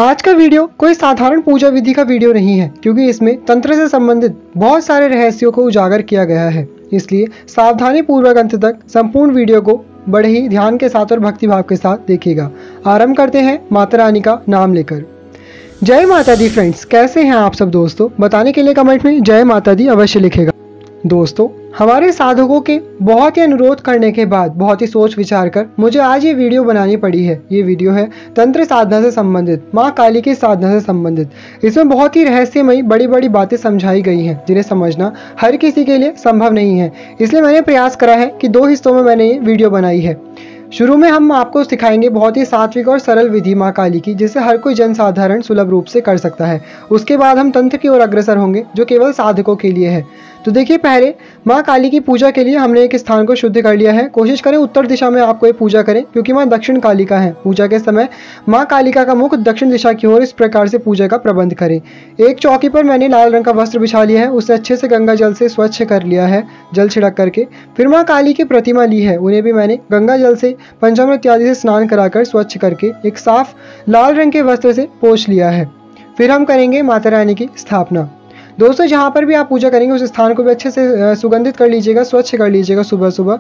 आज का वीडियो कोई साधारण पूजा विधि का वीडियो नहीं है, क्योंकि इसमें तंत्र से संबंधित बहुत सारे रहस्यों को उजागर किया गया है। इसलिए सावधानी पूर्वक अंत तक संपूर्ण वीडियो को बड़े ही ध्यान के साथ और भक्ति भाव के साथ देखिएगा। आरंभ करते हैं माता रानी का नाम लेकर। जय माता दी फ्रेंड्स, कैसे हैं आप सब दोस्तों? बताने के लिए कमेंट में जय माता दी अवश्य लिखेगा। दोस्तों, हमारे साधकों के बहुत ही अनुरोध करने के बाद बहुत ही सोच विचार कर मुझे आज ये वीडियो बनानी पड़ी है। ये वीडियो है तंत्र साधना से संबंधित, माँ काली की साधना से संबंधित। इसमें बहुत ही रहस्यमयी बड़ी बड़ी बातें समझाई गई हैं, जिन्हें समझना हर किसी के लिए संभव नहीं है। इसलिए मैंने प्रयास करा है कि 2 हिस्सों में मैंने ये वीडियो बनाई है। शुरू में हम आपको सिखाएंगे बहुत ही सात्विक और सरल विधि माँ काली की, जिसे हर कोई जनसाधारण सुलभ रूप से कर सकता है। उसके बाद हम तंत्र की ओर अग्रसर होंगे, जो केवल साधकों के लिए है। तो देखिए, पहले माँ काली की पूजा के लिए हमने एक स्थान को शुद्ध कर लिया है। कोशिश करें उत्तर दिशा में आपको ये पूजा करें, क्योंकि माँ दक्षिण कालिका है। पूजा के समय माँ कालिका का मुख दक्षिण दिशा की ओर इस प्रकार से पूजा का प्रबंध करें। एक चौकी पर मैंने लाल रंग का वस्त्र बिछा लिया है, उसे अच्छे से गंगा जल से स्वच्छ कर लिया है, जल छिड़क करके। फिर माँ काली की प्रतिमा ली है, उन्हें भी मैंने गंगा जल से पंचामृत इत्यादि से स्नान कराकर स्वच्छ करके एक साफ लाल रंग के वस्त्र से पोंछ लिया है। फिर हम करेंगे माता रानी की स्थापना। दोस्तों, जहाँ पर भी आप पूजा करेंगे उस स्थान को भी अच्छे से सुगंधित कर लीजिएगा, स्वच्छ कर लीजिएगा सुबह सुबह।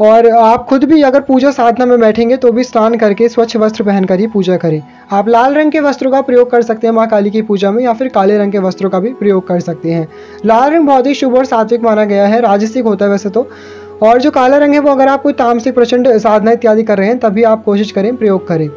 और आप खुद भी अगर पूजा साधना में बैठेंगे तो भी स्नान करके स्वच्छ वस्त्र पहनकर ही पूजा करें। आप लाल रंग के वस्त्रों का प्रयोग कर सकते हैं माँ काली की पूजा में, या फिर काले रंग के वस्त्रों का भी प्रयोग कर सकते हैं। लाल रंग बहुत ही शुभ और सात्विक माना गया है, राजसिक होता है वैसे तो। और जो काला रंग है वो अगर आप कोई तामसिक प्रचंड साधना इत्यादि कर रहे हैं तभी आप कोशिश करें, प्रयोग करें।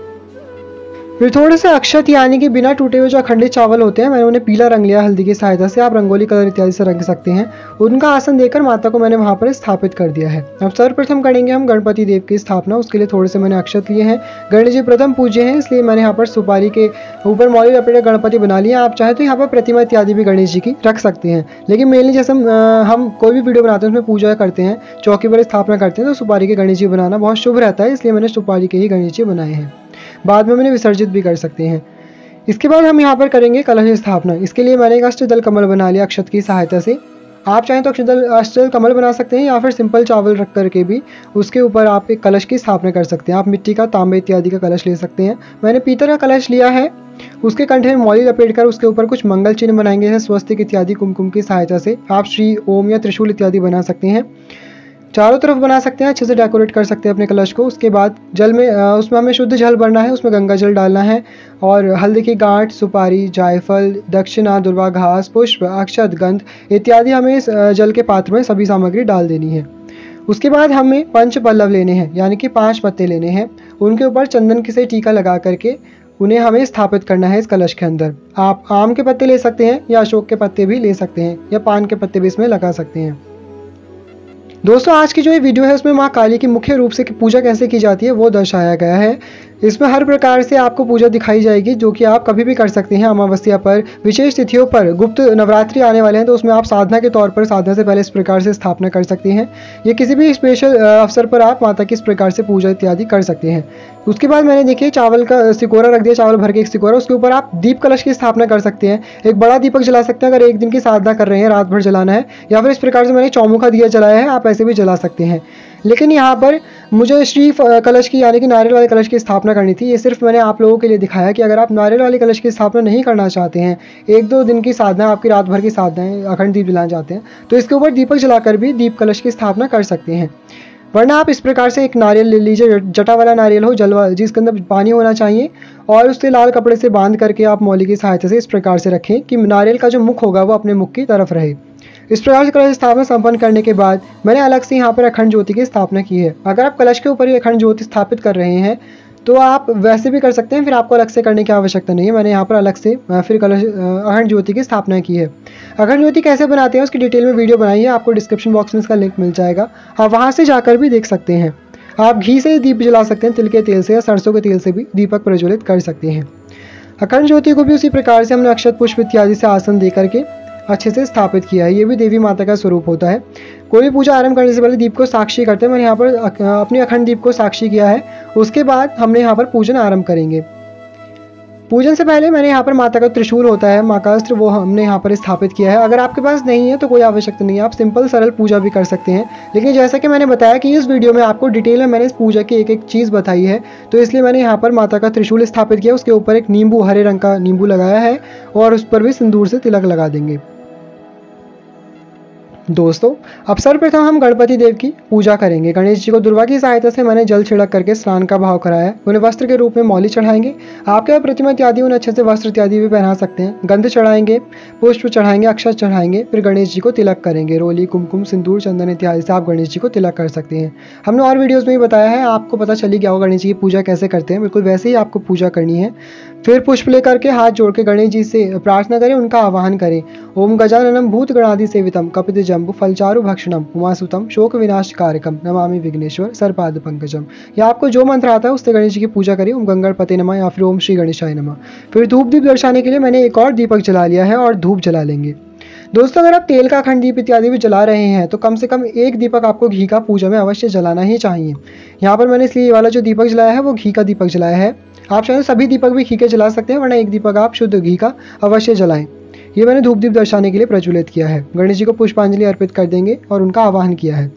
फिर थोड़े से अक्षत यानी कि बिना टूटे हुए जो अखंडित चावल होते हैं, मैंने उन्हें पीला रंग लिया हल्दी की सहायता से। आप रंगोली कलर इत्यादि से रंग सकते हैं। उनका आसन देकर माता को मैंने वहां पर स्थापित कर दिया है। अब सर्वप्रथम करेंगे हम गणपति देव की स्थापना। उसके लिए थोड़े से मैंने अक्षत लिए हैं। गणेश जी प्रथम पूज्य हैं, इसलिए मैंने यहाँ पर सुपारी के ऊपर मौली लपेटे गणपति बना लिया। आप चाहे तो यहाँ पर प्रतिमा इत्यादि भी गणेश जी की रख सकते हैं, लेकिन मेनली जैसे हम कोई भी वीडियो बनाते हैं उसमें पूजा करते हैं, चौकी पर स्थापना करते हैं, तो सुपारी के गणेश जी बनाना बहुत शुभ रहता है, इसलिए मैंने सुपारी के ही गणेश जी बनाए हैं। बाद में मैंने विसर्जित भी कर सकते हैं। इसके बाद हम यहाँ पर करेंगे कलश स्थापना। इसके लिए मैंने एक अष्टदल कमल बना लिया अक्षत की सहायता से। आप चाहें तो अष्टदल कमल बना सकते हैं, या फिर सिंपल चावल रख करके भी उसके ऊपर आप एक कलश की स्थापना कर सकते हैं। आप मिट्टी का, तांबे इत्यादि का कलश ले सकते हैं। मैंने पीतल का कलश लिया है। उसके कंठे में मौली लपेट कर उसके ऊपर कुछ मंगल चिन्ह बनाएंगे, जैसे स्वस्तिक इत्यादि कुमकुम की सहायता से। आप श्री, ओम या त्रिशूल इत्यादि बना सकते हैं। चारों तरफ बना सकते हैं, अच्छे से डेकोरेट कर सकते हैं अपने कलश को। उसके बाद जल में उसमें हमें शुद्ध जल भरना है, उसमें गंगा जल डालना है, और हल्दी की गांठ, सुपारी, जायफल, दक्षिणा, दुर्वा घास, पुष्प, अक्षत, गंध इत्यादि हमें इस जल के पात्र में सभी सामग्री डाल देनी है। उसके बाद हमें पंच पल्लव लेने हैं, यानी कि 5 पत्ते लेने हैं। उनके ऊपर चंदन से टीका लगा करके उन्हें हमें स्थापित करना है इस कलश के अंदर। आप आम के पत्ते ले सकते हैं, या अशोक के पत्ते भी ले सकते हैं, या पान के पत्ते भी इसमें लगा सकते हैं। दोस्तों, आज की जो ये वीडियो है उसमें माँ काली की मुख्य रूप से पूजा कैसे की जाती है वो दर्शाया गया है। इसमें हर प्रकार से आपको पूजा दिखाई जाएगी, जो कि आप कभी भी कर सकते हैं। अमावस्या पर, विशेष तिथियों पर, गुप्त नवरात्रि आने वाले हैं तो उसमें आप साधना के तौर पर साधना से पहले इस प्रकार से स्थापना कर सकते हैं। ये किसी भी स्पेशल अवसर पर आप माता की इस प्रकार से पूजा इत्यादि कर सकते हैं। उसके बाद मैंने देखिए चावल का सिकोरा रख दिया, चावल भर के एक सिकोरा। उसके ऊपर आप दीप कलश की स्थापना कर सकते हैं। एक बड़ा दीपक जला सकते हैं अगर एक दिन की साधना कर रहे हैं, रात भर जलाना है, या फिर इस प्रकार से मैंने चौमुखा दिया जलाया है, आप ऐसे भी जला सकते हैं। लेकिन यहाँ पर मुझे श्री कलश की यानी कि नारियल वाले कलश की स्थापना करनी थी। ये सिर्फ मैंने आप लोगों के लिए दिखाया कि अगर आप नारियल वाले कलश की स्थापना नहीं करना चाहते हैं, 1-2 दिन की साधना, आपकी रात भर की साधना है, अखंड दीप जलाना चाहते हैं, तो इसके ऊपर दीपक जलाकर भी दीप कलश की स्थापना कर सकते हैं। वरना आप इस प्रकार से एक नारियल ले लीजिए, जटा वाला नारियल हो, जलवा, जिसके अंदर पानी होना चाहिए, और उससे लाल कपड़े से बांध करके आप मौली की सहायता से इस प्रकार से रखें कि नारियल का जो मुख होगा वो अपने मुख की तरफ रहे। इस प्रकार से कलश स्थापना संपन्न करने के बाद मैंने अलग से यहाँ पर अखंड ज्योति की स्थापना की है। अगर आप कलश के ऊपर ही अखंड ज्योति स्थापित कर रहे हैं तो आप वैसे भी कर सकते हैं, फिर आपको अलग से करने की आवश्यकता नहीं है। मैंने यहाँ पर अलग से फिर कलश अखंड ज्योति की स्थापना की है। अखंड ज्योति कैसे बनाते हैं उसकी डिटेल में वीडियो बनाई है, आपको डिस्क्रिप्शन बॉक्स में इसका लिंक मिल जाएगा, आप वहाँ से जाकर भी देख सकते हैं। आप घी से दीप जला सकते हैं, तिल के तेल से या सरसों के तेल से भी दीपक प्रज्वलित कर सकते हैं। अखंड ज्योति को भी उसी प्रकार से हमने अक्षत, पुष्प इत्यादि से आसन दे करके अच्छे से स्थापित किया है। ये भी देवी माता का स्वरूप होता है। कोई भी पूजा आरंभ करने से पहले दीप को साक्षी करते हैं। मैंने यहाँ पर अपने अखंड दीप को साक्षी किया है। उसके बाद हमने यहाँ पर पूजन आरंभ करेंगे। पूजन से पहले मैंने यहाँ पर माता का त्रिशूल होता है, माँ का अस्त्र, वो हमने यहाँ पर स्थापित किया है। अगर आपके पास नहीं है तो कोई आवश्यकता नहीं है, आप सिंपल सरल पूजा भी कर सकते हैं। लेकिन जैसा कि मैंने बताया कि इस वीडियो में आपको डिटेल में मैंने इस पूजा की एक एक चीज़ बताई है, तो इसलिए मैंने यहाँ पर माता का त्रिशूल स्थापित किया, उसके ऊपर एक नींबू, हरे रंग का नींबू लगाया है और उस पर भी सिंदूर से तिलक लगा देंगे। दोस्तों, अब सर्वप्रथम हम गणपति देव की पूजा करेंगे। गणेश जी को दुर्वा की सहायता से मैंने जल छिड़क करके स्नान का भाव कराया है। उन्हें वस्त्र के रूप में मौली चढ़ाएंगे। आपके पास प्रतिमा इत्यादि उन्हें अच्छे से वस्त्र इत्यादि भी पहना सकते हैं। गंध चढ़ाएंगे, पुष्प चढ़ाएंगे, अक्षत चढ़ाएंगे, फिर गणेश जी को तिलक करेंगे। रोली, कुमकुम, सिंदूर, चंदन इत्यादि से आप गणेश जी को तिलक कर सकते हैं। हमने और वीडियोज़ में भी बताया है, आपको पता चली गया होगा गणेश जी की पूजा कैसे करते हैं। बिल्कुल वैसे ही आपको पूजा करनी है। फिर पुष्प लेकर के हाथ जोड़ के गणेश जी से प्रार्थना करें, उनका आवाहन करें। ओम गजाननम भूत गणादि सेवितम कपित जम्बु फलचारु भक्षणम उमासुतम शोक विनाश कारकम नमामि विघ्नेश्वर सरपाद पंकजम। या आपको जो मंत्र आता है उससे गणेश जी की पूजा करिए। ओम गंगणपते नमः या फिर ओम श्री गणेशाय नमः। फिर धूप दीप दर्शाने के लिए मैंने एक और दीपक जला लिया है और धूप जला लेंगे। दोस्तों, अगर आप तेल का अखंड दीप इत्यादि भी जला रहे हैं तो कम से कम एक दीपक आपको घी का पूजा में अवश्य जलाना ही चाहिए। यहाँ पर मैंने इसलिए ये वाला जो दीपक जलाया है वो घी का दीपक जलाया है। आप चाहें सभी दीपक भी घी के जला सकते हैं, वरना एक दीपक आप शुद्ध घी का अवश्य जलाएं। ये मैंने धूप दीप दर्शाने के लिए प्रज्वलित किया है। गणेश जी को पुष्पांजलि अर्पित कर देंगे और उनका आवाहन किया है।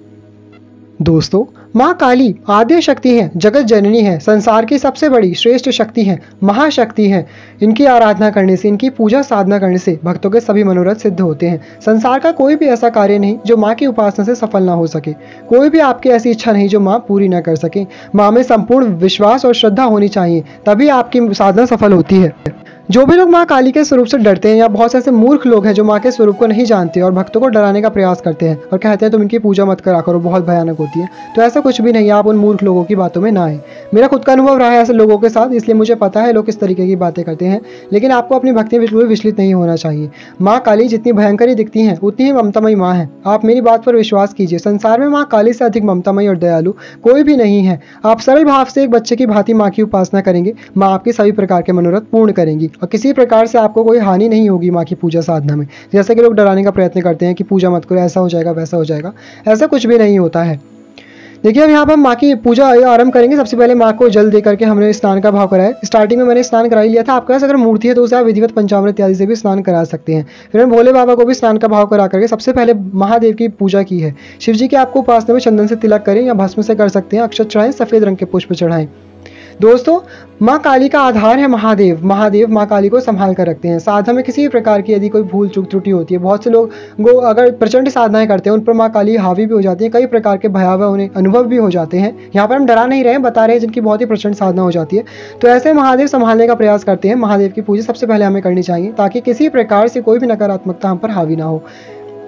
दोस्तों, माँ काली आद्य शक्ति है, जगत जननी है, संसार की सबसे बड़ी श्रेष्ठ शक्ति है, महाशक्ति है। इनकी आराधना करने से, इनकी पूजा साधना करने से भक्तों के सभी मनोरथ सिद्ध होते हैं। संसार का कोई भी ऐसा कार्य नहीं जो माँ की उपासना से सफल ना हो सके। कोई भी आपकी ऐसी इच्छा नहीं जो माँ पूरी ना कर सके। माँ में संपूर्ण विश्वास और श्रद्धा होनी चाहिए, तभी आपकी साधना सफल होती है। जो भी लोग माँ काली के स्वरूप से डरते हैं, या बहुत से ऐसे मूर्ख लोग हैं जो माँ के स्वरूप को नहीं जानते और भक्तों को डराने का प्रयास करते हैं और कहते हैं तुम इनकी पूजा मत करा करो, बहुत भयानक होती है, तो ऐसा कुछ भी नहीं है। आप उन मूर्ख लोगों की बातों में ना आए। मेरा खुद का अनुभव रहा है ऐसे लोगों के साथ, इसलिए मुझे पता है लोग किस तरीके की बातें करते हैं। लेकिन आपको अपनी भक्ति में बिल्कुल विचलित नहीं होना चाहिए। माँ काली जितनी भयंकर दिखती हैं उतनी ही ममतामयी माँ है। आप मेरी बात पर विश्वास कीजिए, संसार में माँ काली से अधिक ममतामयी और दयालु कोई भी नहीं है। आप सरल भाव से एक बच्चे की भांति माँ की उपासना करेंगे, माँ आपके सभी प्रकार के मनोरथ पूर्ण करेंगी और किसी प्रकार से आपको कोई हानि नहीं होगी माँ की पूजा साधना में। जैसे कि लोग डराने का प्रयत्न करते हैं कि पूजा मत करो, ऐसा हो जाएगा, वैसा हो जाएगा, ऐसा कुछ भी नहीं होता है। देखिए, अब यहाँ पर माँ की पूजा आरंभ करेंगे। सबसे पहले माँ को जल दे करके हमने स्नान का भाव कराया। स्टार्टिंग में मैंने स्नान करा ही लिया था। आपके पास अगर मूर्ति है तो उसे आप विधिवत पंचामृत इत्यादि से भी स्नान करा सकते हैं। फिर मैंने भोले बाबा को भी स्नान का भाव करा करके सबसे पहले महादेव की पूजा की है। शिव जी की आपको उपासना में चंदन से तिलक करें या भस्म से कर सकते हैं। अक्षत चढ़ाएं, सफेद रंग के पुष्प चढ़ाएं। दोस्तों, माँ काली का आधार है महादेव। महादेव माँ काली को संभाल कर रखते हैं। साधना में किसी भी प्रकार की यदि कोई भूल चूक त्रुटि होती है, बहुत से लोग अगर प्रचंड साधनाएं करते हैं उन पर माँ काली हावी भी हो जाती है। कई प्रकार के भयावह उन्हें अनुभव भी हो जाते हैं। यहाँ पर हम डरा नहीं रहे हैं, बता रहे हैं जिनकी बहुत ही प्रचंड साधना हो जाती है। तो ऐसे महादेव संभालने का प्रयास करते हैं। महादेव की पूजा सबसे पहले हमें करनी चाहिए ताकि किसी प्रकार से कोई भी नकारात्मकता हम पर हावी ना हो,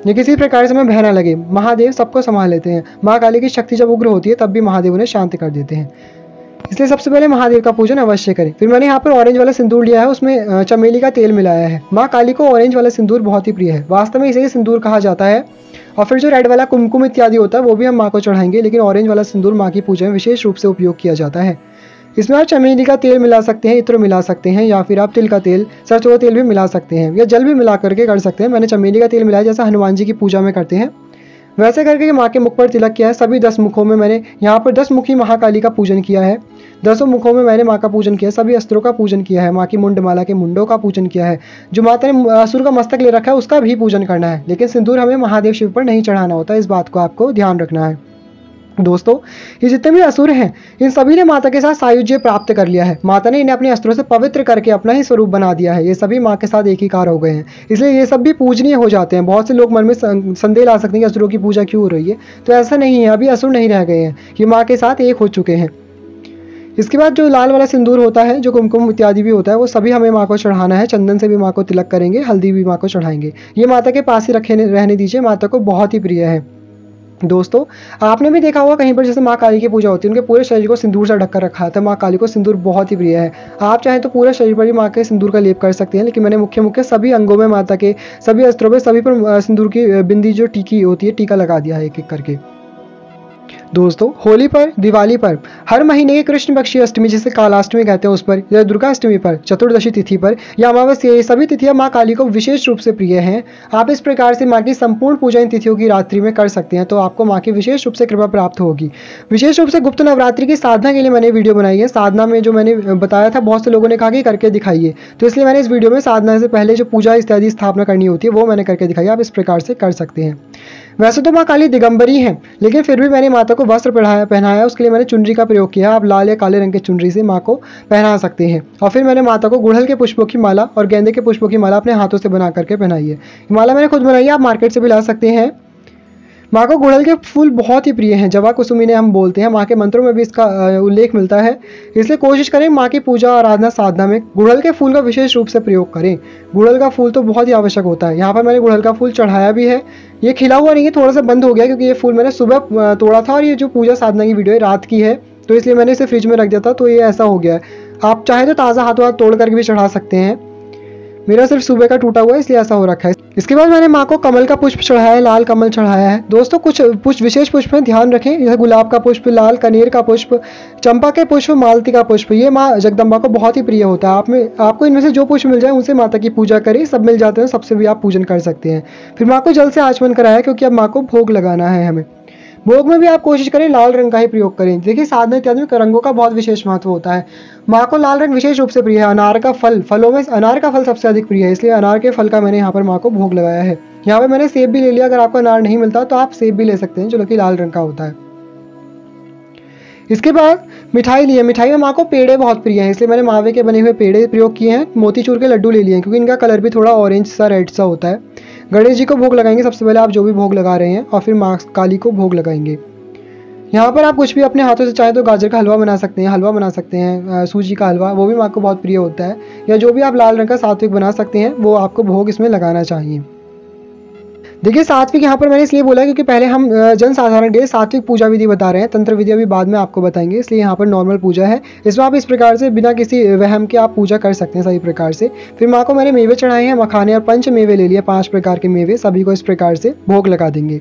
ये किसी प्रकार से हमें भय ना लगे। महादेव सबको संभाल लेते हैं। माँ काली की शक्ति जब उग्र होती है तब भी महादेव उन्हें शांत कर देते हैं। इसलिए सबसे पहले महादेव का पूजन अवश्य करें। फिर मैंने यहाँ पर ऑरेंज वाला सिंदूर लिया है, उसमें चमेली का तेल मिलाया है। माँ काली को ऑरेंज वाला सिंदूर बहुत ही प्रिय है, वास्तव में इसे ही सिंदूर कहा जाता है। और फिर जो रेड वाला कुमकुम इत्यादि होता है वो भी हम माँ को चढ़ाएंगे, लेकिन ऑरेंज वाला सिंदूर माँ की पूजा में विशेष रूप से उपयोग किया जाता है। इसमें आप चमेली का तेल मिला सकते हैं, इत्र मिला सकते हैं, या फिर आप तिल का तेल, सरसों का तेल भी मिला सकते हैं, या जल भी मिला करके कर सकते हैं। मैंने चमेली का तेल मिलाया जैसा हनुमान जी की पूजा में करते हैं, वैसे करके माँ के मुख पर तिलक किया है। सभी 10 मुखों में मैंने यहाँ पर 10 मुखी महाकाली का पूजन किया है। 10 मुखों में मैंने माँ का पूजन किया है। सभी अस्त्रों का पूजन किया है। माँ की मुंडमाला के मुंडों का पूजन किया है। जो माता ने असुर का मस्तक ले रखा है उसका भी पूजन करना है, लेकिन सिंदूर हमें महादेव शिव पर नहीं चढ़ाना होता। इस बात को आपको ध्यान रखना है। दोस्तों, ये जितने भी असुर हैं इन सभी ने माता के साथ सायुज्य प्राप्त कर लिया है। माता ने इन्हें अपने अस्त्रों से पवित्र करके अपना ही स्वरूप बना दिया है। ये सभी माँ के साथ एक ही कार हो गए हैं, इसलिए ये सब भी पूजनीय हो जाते हैं। बहुत से लोग मन में संदेह ला सकते हैं कि असुरों की पूजा क्यों हो रही है, तो ऐसा नहीं है। अभी असुर नहीं रह गए हैं, ये माँ के साथ एक हो चुके हैं। इसके बाद जो लाल वाला सिंदूर होता है, जो कुमकुम इत्यादि भी होता है, वो सभी हमें माँ को चढ़ाना है। चंदन से भी माँ को तिलक करेंगे, हल्दी भी माँ को चढ़ाएंगे। ये माता के पास ही रहने दीजिए, माता को बहुत ही प्रिय है। दोस्तों, आपने भी देखा होगा कहीं पर जैसे माँ काली की पूजा होती है, उनके पूरे शरीर को सिंदूर से ढककर रखा था। माँ काली को सिंदूर बहुत ही प्रिय है। आप चाहें तो पूरे शरीर पर ही माँ के सिंदूर का लेप कर सकते हैं, लेकिन मैंने मुख्य सभी अंगों में माता के सभी अस्त्रों में सभी पर सिंदूर की बिंदी जो टीकी होती है, टीका लगा दिया है एक एक करके। दोस्तों होली पर, दिवाली पर, हर महीने की कृष्ण पक्ष की अष्टमी जिसे कालाष्टमी कहते हैं उस पर, या दुर्गा अष्टमी पर, चतुर्दशी तिथि पर या अमावस्या, ये सभी तिथियां मां काली को विशेष रूप से प्रिय हैं। आप इस प्रकार से मां की संपूर्ण पूजा इन तिथियों की रात्रि में कर सकते हैं, तो आपको मां की विशेष रूप से कृपा प्राप्त होगी। विशेष रूप से गुप्त नवरात्रि की साधना के लिए मैंने वीडियो बनाई है। साधना में जो मैंने बताया था, बहुत से लोगों ने कहा कि करके दिखाइए, तो इसलिए मैंने इस वीडियो में साधना से पहले जो पूजा इत्यादि स्थापना करनी होती है वो मैंने करके दिखाई। आप इस प्रकार से कर सकते हैं। वैसे तो माँ काली दिगंबरी हैं, लेकिन फिर भी मैंने माता को वस्त्र पहनाया, उसके लिए मैंने चुनरी का प्रयोग किया। आप लाल या काले रंग के चुनरी से माँ को पहना सकते हैं। और फिर मैंने माता को गुड़हल के पुष्पों की माला और गेंदे के पुष्पों की माला अपने हाथों से बना करके पहनाई है। माला मैंने खुद बनाई है, आप मार्केट से भी ला सकते हैं। माँ को गुड़हल के फूल बहुत ही प्रिय हैं, जवा कुसुम इन्हें हम बोलते हैं। माँ के मंत्रों में भी इसका उल्लेख मिलता है, इसलिए कोशिश करें माँ की पूजा आराधना साधना में गुड़हल के फूल का विशेष रूप से प्रयोग करें। गुड़हल का फूल तो बहुत ही आवश्यक होता है। यहाँ पर मैंने गुड़हल का फूल चढ़ाया भी है। ये खिला हुआ नहीं है, थोड़ा सा बंद हो गया क्योंकि ये फूल मैंने सुबह तोड़ा था और ये जो पूजा साधना की वीडियो है रात की है, तो इसलिए मैंने इसे फ्रिज में रख दिया था, तो ये ऐसा हो गया है। आप चाहे तो ताज़ा हाथों हाथ तोड़ करके भी चढ़ा सकते हैं। मेरा सिर्फ सुबह का टूटा हुआ है इसलिए ऐसा हो रखा है। इसके बाद मैंने माँ को कमल का पुष्प चढ़ाया है, लाल कमल चढ़ाया है। दोस्तों कुछ पुष्प विशेष पुष्प में ध्यान रखें, जैसे गुलाब का पुष्प, लाल कनेर का पुष्प, चंपा के पुष्प, मालती का पुष्प, ये माँ जगदम्बा को बहुत ही प्रिय होता है। आपको इनमें से जो पुष्प मिल जाए उनसे माता की पूजा करें। सब मिल जाते हैं, सबसे भी आप पूजन कर सकते हैं। फिर माँ को जल से आचमन कराया, क्योंकि अब माँ को भोग लगाना है हमें। भोग में भी आप कोशिश करें लाल रंग का ही प्रयोग करें। देखिए साधना इत्यादि में रंगों का बहुत विशेष महत्व होता है। माँ को लाल रंग विशेष रूप से प्रिय है। अनार का फल, फलों में अनार का फल सबसे अधिक प्रिय है, इसलिए अनार के फल का मैंने यहाँ पर माँ को भोग लगाया है। यहाँ पर मैंने सेब भी ले लिया। अगर आपको अनार नहीं मिलता तो आप सेब भी ले सकते हैं, जो कि लाल रंग का होता है। इसके बाद मिठाई ली है। मिठाई में माँ को पेड़े बहुत प्रिय हैं, इसलिए मैंने मावे के बने हुए पेड़े प्रयोग किए हैं। मोतीचूर के लड्डू ले लिए हैं, क्योंकि इनका कलर भी थोड़ा ऑरेंज सा रेड सा होता है। गणेश जी को भोग लगाएंगे सबसे पहले, आप जो भी भोग लगा रहे हैं, और फिर माँ काली को भोग लगाएंगे। यहाँ पर आप कुछ भी अपने हाथों से चाहे तो गाजर का हलवा बना सकते हैं, हलवा बना सकते हैं, सूजी का हलवा, वो भी माँ को बहुत प्रिय होता है। या जो भी आप लाल रंग का सात्विक बना सकते हैं, वो आपको भोग इसमें लगाना चाहिए। देखिए सात्विक यहाँ पर मैंने इसलिए बोला क्योंकि पहले हम जन साधारण के सात्विक पूजा विधि बता रहे हैं, तंत्र विधि अभी बाद में आपको बताएंगे, इसलिए यहाँ पर नॉर्मल पूजा है। इसमें आप इस प्रकार से बिना किसी वहम के आप पूजा कर सकते हैं सही प्रकार से। फिर माँ को मैंने मेवे चढ़ाए हैं, मखाने और पंच मेवे ले लिए, 5 प्रकार के मेवे, सभी को इस प्रकार से भोग लगा देंगे।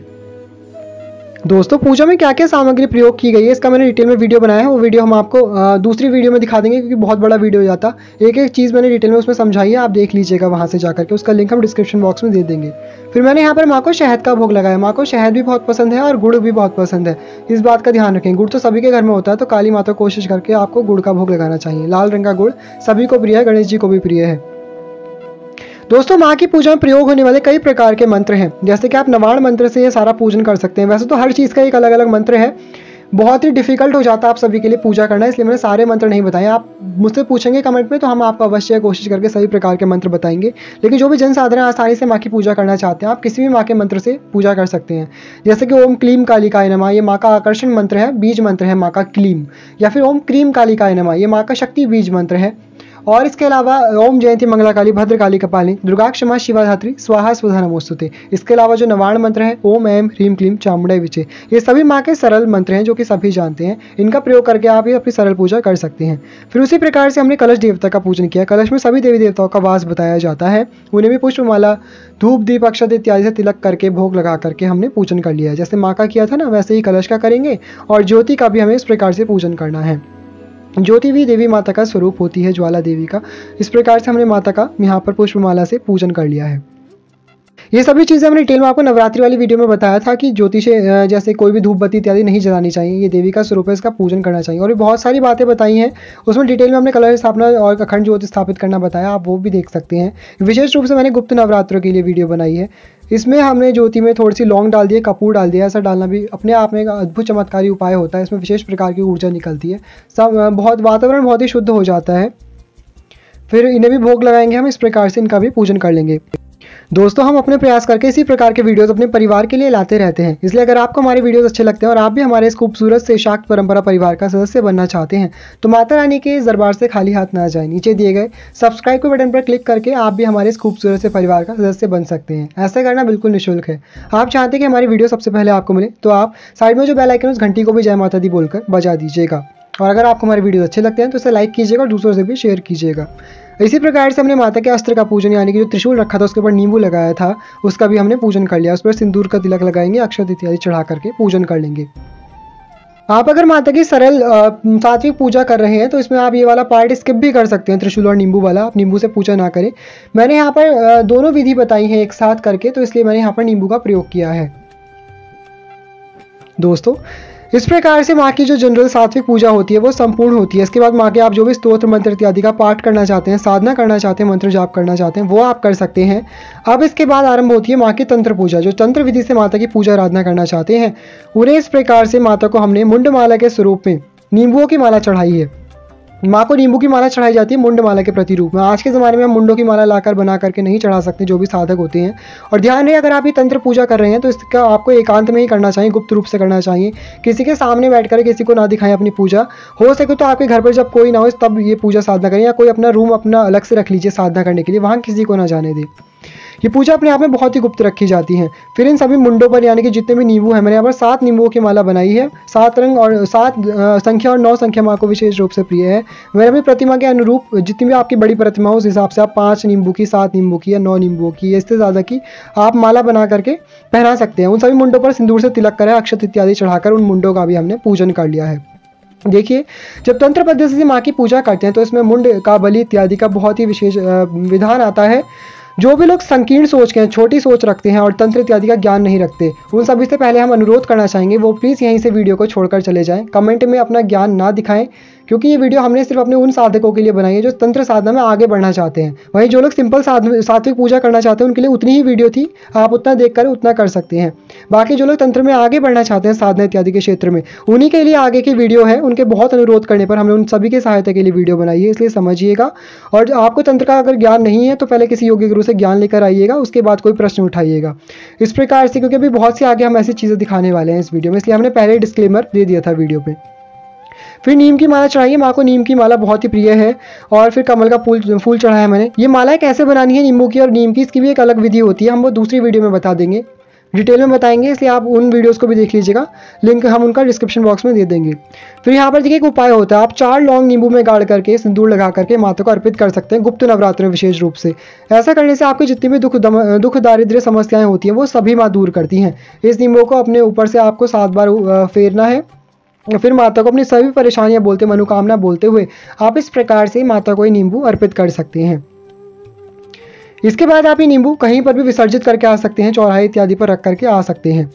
दोस्तों पूजा में क्या क्या सामग्री प्रयोग की गई है इसका मैंने डिटेल में वीडियो बनाया है। वो वीडियो हम आपको दूसरी वीडियो में दिखा देंगे, क्योंकि बहुत बड़ा वीडियो हो जाता। एक एक चीज़ मैंने डिटेल में उसमें समझाई है, आप देख लीजिएगा वहाँ से जाकर के, उसका लिंक हम डिस्क्रिप्शन बॉक्स में दे देंगे। फिर मैंने यहाँ पर माँ को शहद का भोग लगाया। माँ को शहद भी बहुत पसंद है और गुड़ भी बहुत पसंद है, इस बात का ध्यान रखें। गुड़ तो सभी के घर में होता है, तो काली माता को कोशिश करके आपको गुड़ का भोग लगाना चाहिए। लाल रंग का गुड़ सभी को प्रिय है, गणेश जी को भी प्रिय है। दोस्तों माँ की पूजा में प्रयोग होने वाले कई प्रकार के मंत्र हैं, जैसे कि आप नवाण मंत्र से ये सारा पूजन कर सकते हैं। वैसे तो हर चीज़ का एक अलग अलग मंत्र है, बहुत ही डिफिकल्ट हो जाता है आप सभी के लिए पूजा करना, इसलिए मैंने सारे मंत्र नहीं बताए। आप मुझसे पूछेंगे कमेंट में तो हम आपको अवश्य कोशिश करके सभी प्रकार के मंत्र बताएंगे। लेकिन जो भी जनसाधारण आसानी से माँ की पूजा करना चाहते हैं, आप किसी भी माँ के मंत्र से पूजा कर सकते हैं। जैसे कि ओम क्लीम कालिकाय नमः, ये माँ का आकर्षण मंत्र है, बीज मंत्र है माँ का क्लीम। या फिर ओम क्रीम कालिकाय नमः, ये माँ का शक्ति बीज मंत्र है। और इसके अलावा ओम जयंती मंगला काली भद्र काली कपालिनी दुर्गा क्षमा शिवा धात्री स्वाहा स्वधा नमोस्तुते। इसके अलावा जो नवाण मंत्र है ओम ऐम ह्रीम क्लीम चामुंडा विचे, ये सभी माँ के सरल मंत्र हैं जो कि सभी जानते हैं। इनका प्रयोग करके आप ये अपनी सरल पूजा कर सकते हैं। फिर उसी प्रकार से हमने कलश देवता का पूजन किया। कलश में सभी देवी देवताओं का वास बताया जाता है, उन्हें भी पुष्पमाला धूप दीप अक्षत इत्यादि से तिलक करके भोग लगा करके हमने पूजन कर लिया है। जैसे माँ का किया था ना, वैसे ही कलश का करेंगे। और ज्योति का भी हमें इस प्रकार से पूजन करना है। ज्योति भी देवी माता का स्वरूप होती है, ज्वाला देवी का। इस प्रकार से हमने माता का यहाँ पर पुष्पमाला से पूजन कर लिया है। ये सभी चीज़ें हमने डिटेल में आपको नवरात्रि वाली वीडियो में बताया था कि ज्योति से जैसे कोई भी धूप बत्ती इत्यादि नहीं जलानी चाहिए, ये देवी का स्वरूप है, इसका पूजन करना चाहिए। और भी बहुत सारी बातें बताई हैं, उसमें डिटेल में हमने कलश स्थापना और अखंड ज्योति स्थापित करना बताया, आप वो भी देख सकते हैं। विशेष रूप से मैंने गुप्त नवरात्रों के लिए वीडियो बनाई है। इसमें हमने ज्योति में थोड़ी सी लौंग डाल दी है, कपूर डाल दिया। ऐसा डालना भी अपने आप में एक अद्भुत चमत्कारी उपाय होता है। इसमें विशेष प्रकार की ऊर्जा निकलती है, सब बहुत वातावरण बहुत ही शुद्ध हो जाता है। फिर इन्हें भी भोग लगाएंगे हम, इस प्रकार से इनका भी पूजन कर लेंगे। दोस्तों हम अपने प्रयास करके इसी प्रकार के वीडियोस अपने परिवार के लिए लाते रहते हैं, इसलिए अगर आपको हमारे वीडियोस अच्छे लगते हैं और आप भी हमारे इस खूबसूरत से शाक्त परंपरा परिवार का सदस्य बनना चाहते हैं, तो माता रानी के इस दरबार से खाली हाथ ना जाए। नीचे दिए गए सब्सक्राइब के बटन पर क्लिक करके आप भी हमारे इस खूबसूरत से परिवार का सदस्य बन सकते हैं। ऐसा करना बिल्कुल निःशुल्क है। आप चाहते हैं कि हमारी वीडियो सबसे पहले आपको मिले, तो आप साइड में जो बेल आइकन है उस घंटी को भी जय माता दी बोलकर बजा दीजिएगा। और अगर आपको हमारे वीडियो अच्छे लगते हैं तो इसे लाइक कीजिएगा और दूसरों से भी शेयर कीजिएगा। इसी प्रकार से हमने माता के अस्त्र का पूजन, यानी कि जो त्रिशूल रखा था उसके ऊपर नींबू लगाया था, उसका भी हमने पूजन कर लिया। उस पर सिंदूर का तिलक लगाएंगे, अक्षत इत्यादि चढ़ा करके पूजन कर लेंगे। आप अगर माता की सरल सात्विक पूजा कर रहे हैं तो इसमें आप ये वाला पार्ट स्किप भी कर सकते हैं, त्रिशूल और नींबू वाला। आप नींबू से पूजा ना करें। मैंने यहाँ पर दोनों विधि बताई हैं एक साथ करके, तो इसलिए मैंने यहाँ पर नींबू का प्रयोग किया है। दोस्तों, इस प्रकार से माँ की जो जनरल सात्विक पूजा होती है वो संपूर्ण होती है। इसके बाद माँ के आप जो भी स्तोत्र मंत्र इत्यादि का पाठ करना चाहते हैं, साधना करना चाहते हैं, मंत्र जाप करना चाहते हैं, वो आप कर सकते हैं। अब इसके बाद आरंभ होती है माँ की तंत्र पूजा। जो तंत्र विधि से माता की पूजा आराधना करना चाहते हैं उन्हें इस प्रकार से माता को हमने मुंडमाला के स्वरूप में नींबुओं की माला चढ़ाई है। माँ को नींबू की माला चढ़ाई जाती है मुंड माला के प्रतिरूप में। आज के ज़माने में हम मुंडों की माला लाकर बना करके नहीं चढ़ा सकते जो भी साधक होते हैं। और ध्यान रहे, अगर आप ये तंत्र पूजा कर रहे हैं तो इसका आपको एकांत में ही करना चाहिए, गुप्त रूप से करना चाहिए। किसी के सामने बैठकर किसी को ना दिखाएं अपनी पूजा। हो सके तो आपके घर पर जब कोई ना हो तब ये पूजा साधना करें, या कोई अपना रूम अपना अलग से रख लीजिए साधना करने के लिए, वहाँ किसी को ना जाने दें। ये पूजा अपने आप में बहुत ही गुप्त रखी जाती है। फिर इन सभी मुंडों पर यानी कि जितने भी नींबू हैं, मैंने यहाँ पर 7 नींबुओं की माला बनाई है। 7 रंग और 7 संख्या और 9 संख्या माँ को विशेष रूप से प्रिय है। मैंने अपनी प्रतिमा के अनुरूप जितनी भी आपकी बड़ी प्रतिमा हो उस हिसाब से आप 5 नींबू की, 7 नींबू की या 9 नींबुओं की, इससे ज़्यादा की आप माला बना करके पहना सकते हैं। उन सभी मुंडों पर सिंदूर से तिलक करें, अक्षत इत्यादि चढ़ाकर उन मुंडों का भी हमने पूजन कर लिया है। देखिए, जब तंत्र पद्धति से माँ की पूजा करते हैं तो इसमें मुंड का, बलि इत्यादि का बहुत ही विशेष विधान आता है। जो भी लोग संकीर्ण सोच के हैं, छोटी सोच रखते हैं और तंत्र इत्यादि का ज्ञान नहीं रखते, उन सभी से पहले हम अनुरोध करना चाहेंगे वो प्लीज़ यहीं से वीडियो को छोड़कर चले जाएं। कमेंट में अपना ज्ञान ना दिखाएं, क्योंकि ये वीडियो हमने सिर्फ अपने उन साधकों के लिए बनाई है जो तंत्र साधना में आगे बढ़ना चाहते हैं। वहीं जो लोग सिंपल सात्विक पूजा करना चाहते हैं उनके लिए उतनी ही वीडियो थी, आप उतना देखकर उतना कर सकते हैं। बाकी जो लोग तंत्र में आगे बढ़ना चाहते हैं साधना इत्यादि के क्षेत्र में, उन्हीं के लिए आगे की वीडियो है। उनके बहुत अनुरोध करने पर हमने उन सभी की सहायता के लिए वीडियो बनाई है, इसलिए समझिएगा। और आपको तंत्र का अगर ज्ञान नहीं है तो पहले किसी योग्य गुरु से ज्ञान लेकर आइएगा, उसके बाद कोई प्रश्न उठाइएगा इस प्रकार से, क्योंकि अभी बहुत से आगे हम ऐसी चीज़ें दिखाने वाले हैं इस वीडियो में, इसलिए हमने पहले डिस्क्लेमर दे दिया था वीडियो पे। फिर नीम की माला चढ़ाइए। माँ को नीम की माला बहुत ही प्रिय है। और फिर कमल का फूल चढ़ाया मैंने। ये मालाएं कैसे बनानी है नींबू की और नीम की, इसकी भी एक अलग विधि होती है, हम वो दूसरी वीडियो में बता देंगे, डिटेल में बताएंगे, इसलिए आप उन वीडियोस को भी देख लीजिएगा। लिंक हम उनका डिस्क्रिप्शन बॉक्स में दे देंगे। फिर यहाँ पर देखिए एक उपाय होता है, आप 4 लौंग नींबू में गाड़ करके सिंदूर लगा करके माता को अर्पित कर सकते हैं गुप्त नवरात्र में विशेष रूप से। ऐसा करने से आपकी जितनी भी दुख दारिद्र्य समस्याएं होती हैं वो सभी माँ दूर करती हैं। इस नींबू को अपने ऊपर से आपको 7 बार फेरना है। फिर माता को अपनी सभी परेशानियां बोलते, मनोकामना बोलते हुए आप इस प्रकार से माता को ये नींबू अर्पित कर सकते हैं। इसके बाद आप ये नींबू कहीं पर भी विसर्जित करके आ सकते हैं, चौराहे इत्यादि पर रख करके आ सकते हैं।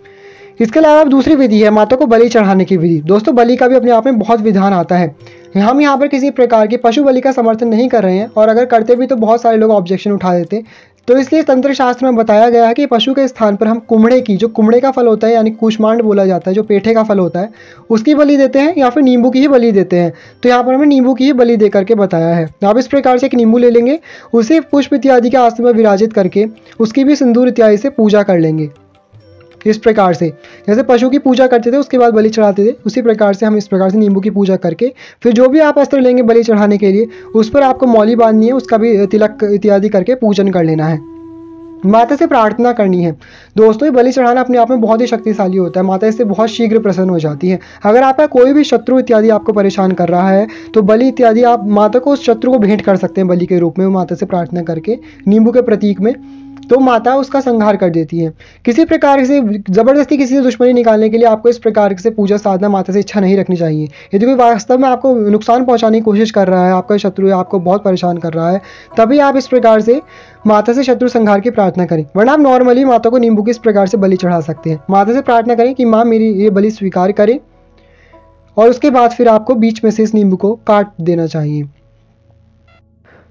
इसके अलावा अब दूसरी विधि है माता को बलि चढ़ाने की विधि। दोस्तों, बलि का भी अपने आप में बहुत विधान आता है। हम यहाँ पर किसी प्रकार की पशु बलि का समर्थन नहीं कर रहे हैं, और अगर करते भी तो बहुत सारे लोग ऑब्जेक्शन उठा देते। तो इसलिए तंत्र शास्त्र में बताया गया है कि पशु के स्थान पर हम कुम्हड़े की, जो कुम्हड़े का फल होता है यानी कूष्मांड बोला जाता है, जो पेठे का फल होता है, उसकी बलि देते हैं, या फिर नींबू की ही बलि देते हैं। तो यहाँ पर हमें नींबू की ही बलि दे करके बताया है। आप इस प्रकार से एक नींबू ले लेंगे, उसे पुष्प इत्यादि के आसन में विराजित करके उसकी भी सिंदूर इत्यादि से पूजा कर लेंगे। इस प्रकार से जैसे पशु की पूजा करते थे उसके बाद बलि चढ़ाते थे, उसी प्रकार से हम इस प्रकार से नींबू की पूजा करके फिर जो भी आप अस्त्र लेंगे बलि चढ़ाने के लिए, उस पर आपको मौली बांधनी है, उसका भी तिलक इत्यादि करके पूजन कर लेना है। माता से प्रार्थना करनी है। दोस्तों, ये बलि चढ़ाना अपने आप में बहुत ही शक्तिशाली होता है। माता इससे बहुत शीघ्र प्रसन्न हो जाती है। अगर आपका कोई भी शत्रु इत्यादि आपको परेशान कर रहा है तो बलि इत्यादि आप माता को उस शत्रु को भेंट कर सकते हैं बलि के रूप में, माता से प्रार्थना करके नींबू के प्रतीक में, तो माता उसका संहार कर देती है। किसी प्रकार से जबरदस्ती किसी से दुश्मनी निकालने के लिए आपको इस प्रकार से पूजा साधना माता से इच्छा नहीं रखनी चाहिए। यदि कोई वास्तव में आपको नुकसान पहुंचाने की कोशिश कर रहा है, आपका शत्रु है, आपको बहुत परेशान कर रहा है, तभी आप इस प्रकार से माता से शत्रु संहार की प्रार्थना करें। वरना आप नॉर्मली माता को नींबू की इस प्रकार से बलि चढ़ा सकते हैं। माता से प्रार्थना करें कि माँ मेरी ये बलि स्वीकार करें, और उसके बाद फिर आपको बीच में से इस नींबू को काट देना चाहिए।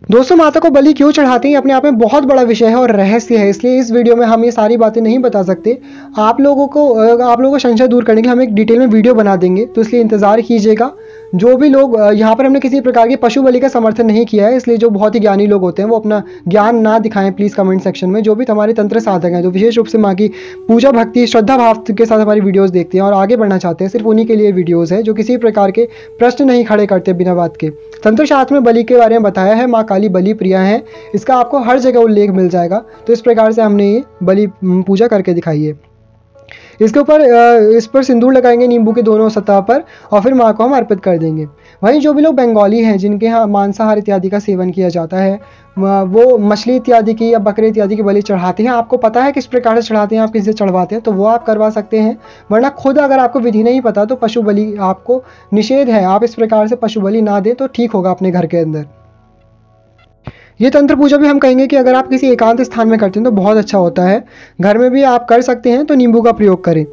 दोस्तों, माता को बलि क्यों चढ़ाते हैं अपने आप में बहुत बड़ा विषय है और रहस्य है, इसलिए इस वीडियो में हम ये सारी बातें नहीं बता सकते। आप लोगों को संशय दूर करने के लिए हम एक डिटेल में वीडियो बना देंगे, तो इसलिए इंतजार कीजिएगा। जो भी लोग यहाँ पर हमने किसी प्रकार की पशु बलि का समर्थन नहीं किया है, इसलिए जो बहुत ही ज्ञानी लोग होते हैं वो अपना ज्ञान ना दिखाएं प्लीज़ कमेंट सेक्शन में। जो भी हमारे तंत्र साधक हैं, जो विशेष रूप से माँ की पूजा भक्ति श्रद्धा भाव के साथ हमारी वीडियोस देखते हैं और आगे बढ़ना चाहते हैं, सिर्फ उन्हीं के लिए वीडियोस है, जो किसी प्रकार के प्रश्न नहीं खड़े करते बिना बात के। तंत्र शास्त्र में बलि के बारे में बताया है, माँ काली बलि प्रिया है, इसका आपको हर जगह उल्लेख मिल जाएगा। तो इस प्रकार से हमने ये बलि पूजा करके दिखाई है। इसके ऊपर इस पर सिंदूर लगाएंगे नींबू के दोनों सतह पर और फिर माँ को हम अर्पित कर देंगे। वहीं जो भी लोग बंगाली हैं जिनके यहाँ मांसाहार इत्यादि का सेवन किया जाता है, वो मछली इत्यादि की या बकरे इत्यादि की बलि चढ़ाते हैं। आपको पता है किस प्रकार से चढ़ाते हैं, आप किससे चढ़वाते हैं, तो वो आप करवा सकते हैं। वरना खुद अगर आपको विधि नहीं पता तो पशु बलि आपको निषेध है, आप इस प्रकार से पशु बलि ना दें तो ठीक होगा अपने घर के अंदर। ये तंत्र पूजा भी हम कहेंगे कि अगर आप किसी एकांत स्थान में करते हैं तो बहुत अच्छा होता है। घर में भी आप कर सकते हैं तो नींबू का प्रयोग करें।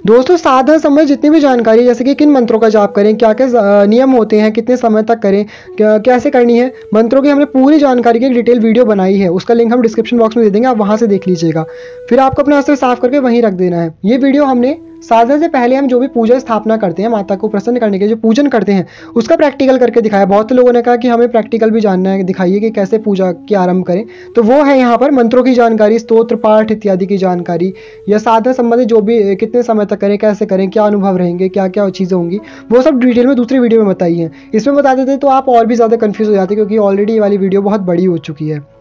दोस्तों साधना संबंधी जितनी भी जानकारी, जैसे कि किन मंत्रों का जाप करें, क्या क्या नियम होते हैं, कितने समय तक करें, कैसे करनी है मंत्रों की, हमने पूरी जानकारी की एक डिटेल वीडियो बनाई है। उसका लिंक हम डिस्क्रिप्शन बॉक्स में दे देंगे, आप वहां से देख लीजिएगा। फिर आपको अपना अस्त्र साफ करके वहीं रख देना है। ये वीडियो हमने साधना से पहले हम जो भी पूजा स्थापना करते हैं, माता को प्रसन्न करने के जो पूजन करते हैं, उसका प्रैक्टिकल करके दिखाया। बहुत से लोगों ने कहा कि हमें प्रैक्टिकल भी जानना है, दिखाइए कि कैसे पूजा की आरंभ करें। तो वो है यहाँ पर मंत्रों की जानकारी, स्तोत्र पाठ इत्यादि की जानकारी, या साधना संबंधित जो भी कितने समय तक करें, कैसे करें, क्या अनुभव रहेंगे, क्या क्या चीज़ें होंगी, वो सब डिटेल में दूसरी वीडियो में बताई है। इसमें बता देते तो आप और भी ज़्यादा कन्फ्यूज़ हो जाते, क्योंकि ऑलरेडी ये वाली वीडियो बहुत बड़ी हो चुकी है।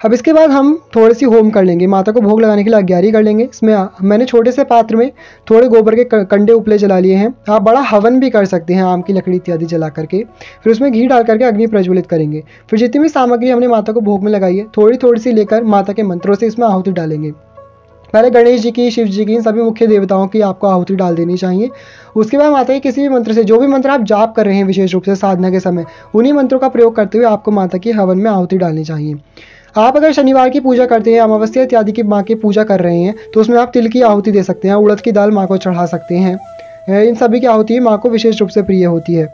अब इसके बाद हम थोड़ी सी होम कर लेंगे, माता को भोग लगाने के लिए अग्यारी कर लेंगे। इसमें मैंने छोटे से पात्र में थोड़े गोबर के कंडे उपले जला लिए हैं। आप बड़ा हवन भी कर सकते हैं, आम की लकड़ी इत्यादि जला करके। फिर उसमें घी डाल करके अग्नि प्रज्वलित करेंगे। फिर जितनी भी सामग्री हमने माता को भोग में लगाई है, थोड़ी थोड़ी सी लेकर माता के मंत्रों से इसमें आहुति डालेंगे। पहले गणेश जी की, शिव जी की, इन सभी मुख्य देवताओं की आपको आहुति डाल देनी चाहिए। उसके बाद माता के किसी भी मंत्र से, जो भी मंत्र आप जाप कर रहे हैं विशेष रूप से साधना के समय, उन्हीं मंत्रों का प्रयोग करते हुए आपको माता की हवन में आहुति डालनी चाहिए। आप अगर शनिवार की पूजा करते हैं, अमावस्या इत्यादि की माँ की पूजा कर रहे हैं, तो उसमें आप तिल की आहुति दे सकते हैं, उड़द की दाल माँ को चढ़ा सकते हैं। इन सभी की आहुति माँ को विशेष रूप से प्रिय होती है।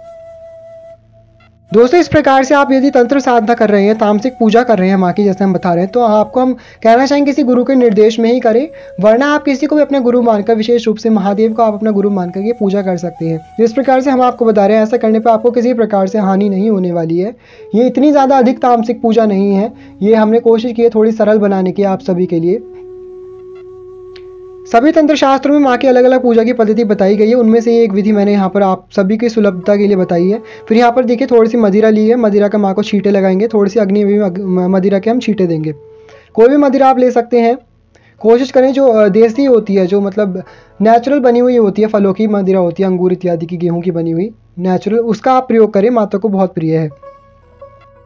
दोस्तों इस प्रकार से आप यदि तंत्र साधना कर रहे हैं, तामसिक पूजा कर रहे हैं माँ की, जैसे हम बता रहे हैं, तो आपको हम कहना चाहेंगे किसी गुरु के निर्देश में ही करें। वरना आप किसी को भी अपने गुरु मानकर, विशेष रूप से महादेव को आप अपना गुरु मानकर ये पूजा कर सकते हैं। जिस प्रकार से हम आपको बता रहे हैं, ऐसा करने पर आपको किसी प्रकार से हानि नहीं होने वाली है। ये इतनी ज़्यादा अधिक तामसिक पूजा नहीं है, ये हमने कोशिश की है थोड़ी सरल बनाने की आप सभी के लिए। सभी तंत्र शास्त्रों में माँ की अलग अलग पूजा की पद्धति बताई गई है, उनमें से एक विधि मैंने यहाँ पर आप सभी की सुलभता के लिए बताई है। फिर यहाँ पर देखिए थोड़ी सी मदिरा ली है, मदिरा का माँ को छींटे लगाएंगे, थोड़ी सी अग्नि में मदिरा के हम छींटे देंगे। कोई भी मदिरा आप ले सकते हैं, कोशिश करें जो देसी होती है, जो मतलब नेचुरल बनी हुई होती है, फलों की मदिरा होती है, अंगूर इत्यादि की, गेहूँ की बनी हुई नेचुरल, उसका आप प्रयोग करें, माता को बहुत प्रिय है।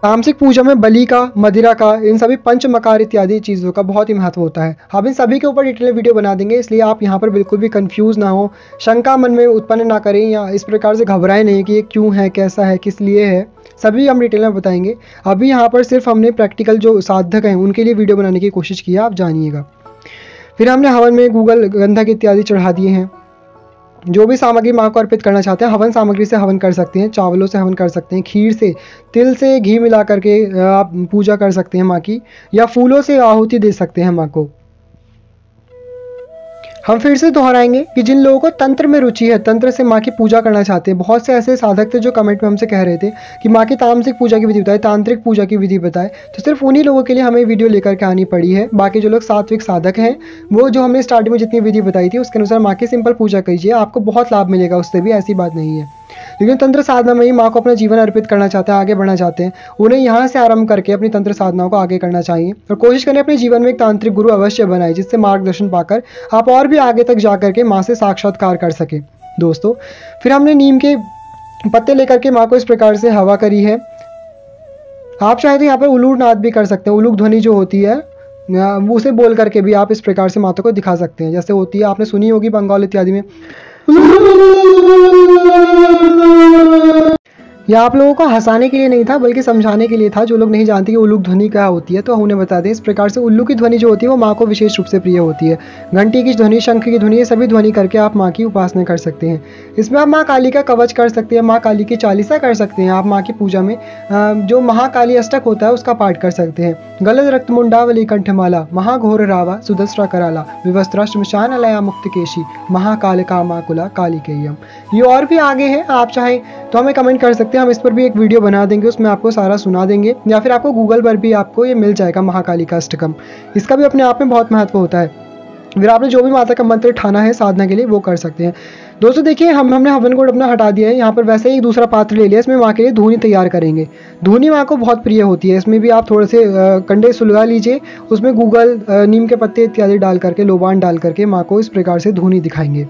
तामसिक पूजा में बलि का, मदिरा का, इन सभी पंचमकार इत्यादि चीज़ों का बहुत ही महत्व होता है। हम इन सभी के ऊपर डिटेल वीडियो बना देंगे, इसलिए आप यहाँ पर बिल्कुल भी कंफ्यूज ना हो, शंका मन में उत्पन्न ना करें या इस प्रकार से घबराएं नहीं कि ये क्यों है, कैसा है, किस लिए है, सभी हम डिटेल में बताएंगे। अभी यहाँ पर सिर्फ हमने प्रैक्टिकल जो साधक हैं उनके लिए वीडियो बनाने की कोशिश की है, आप जानिएगा। फिर हमने हवन में गूगल, गंधक इत्यादि चढ़ा दिए हैं। जो भी सामग्री माँ को अर्पित करना चाहते हैं, हवन सामग्री से हवन कर सकते हैं, चावलों से हवन कर सकते हैं, खीर से, तिल से घी मिला करके आप पूजा कर सकते हैं माँ की, या फूलों से आहुति दे सकते हैं माँ को। हम फिर से दोहराएंगे कि जिन लोगों को तंत्र में रुचि है, तंत्र से माँ की पूजा करना चाहते हैं, बहुत से ऐसे साधक थे जो कमेंट में हमसे कह रहे थे कि माँ की तामसिक पूजा की विधि बताए, तांत्रिक पूजा की विधि बताए, तो सिर्फ उन्हीं लोगों के लिए हमें वीडियो लेकर के आनी पड़ी है। बाकी जो लोग सात्विक साधक हैं, वो जो हमने स्टार्टिंग में जितनी विधि बताई थी उसके अनुसार माँ की सिंपल पूजा कीजिए, आपको बहुत लाभ मिलेगा उससे भी, ऐसी बात नहीं है। लेकिन तंत्र साधना में ही माँ को अपना जीवन अर्पित करना चाहते हैं, आगे बढ़ना चाहते हैं, उन्हें यहाँ से आरंभ करके अपनी तंत्र साधनाओं को आगे करना चाहिए और कोशिश करें अपने जीवन में एक तांत्रिक गुरु अवश्य बनाए, जिससे मार्गदर्शन पाकर आप और भी आगे तक जा करके माँ से साक्षात्कार कर सके। दोस्तों फिर हमने नीम के पत्ते लेकर के माँ को इस प्रकार से हवा करी है। आप चाहे तो यहाँ पर उलूड़ नाद भी कर सकते हैं, उलूक ध्वनि जो होती है उसे बोल करके भी आप इस प्रकार से माता को दिखा सकते हैं, जैसे होती है, आपने सुनी होगी बंगाल इत्यादि में। यह आप लोगों को हंसाने के लिए नहीं था, बल्कि समझाने के लिए था। जो लोग नहीं जानते कि उल्लूक ध्वनि क्या होती है तो उन्हें बता दें। इस प्रकार से उल्लू की ध्वनि जो होती है वो माँ को विशेष रूप से प्रिय होती है। घंटी की ध्वनि, शंख की ध्वनि, ये सभी ध्वनि करके आप माँ की उपासना कर सकते हैं। इसमें आप माँ काली का कवच कर सकते हैं, माँ काली की चालीसा कर सकते हैं। आप माँ की पूजा में जो महाकाली अष्टक होता है उसका पाठ कर सकते हैं। गलद रक्त मुंडावली कंठमाला, महाघोर रावा सुदस्रा कराला, विवस्त्रा श्मशान अलया मुक्तकेशी, महाकाल कामाकुला कालिकेयम। ये और भी आगे है, आप चाहे तो हमें कमेंट कर सकते हैं, हम इस पर भी एक वीडियो बना देंगे, उसमें आपको सारा सुना देंगे, या फिर आपको गूगल पर भी आपको ये मिल जाएगा महाकाली का अष्टकम। इसका भी अपने आप में बहुत महत्व होता है। फिर आपने जो भी माता का मंत्र ठाना है साधना के लिए वो कर सकते हैं। दोस्तों देखिए हमने हवन कुंड अपना हटा दिया है। यहाँ पर वैसे ही एक दूसरा पात्र ले लिया, इसमें माँ के लिए धूनी तैयार करेंगे। धूनी माँ को बहुत प्रिय होती है। इसमें भी आप थोड़े से कंडे सुलगा लीजिए, उसमें गूगल, नीम के पत्ते इत्यादि डाल करके, लोबान डाल करके माँ को इस प्रकार से धूनी दिखाएंगे।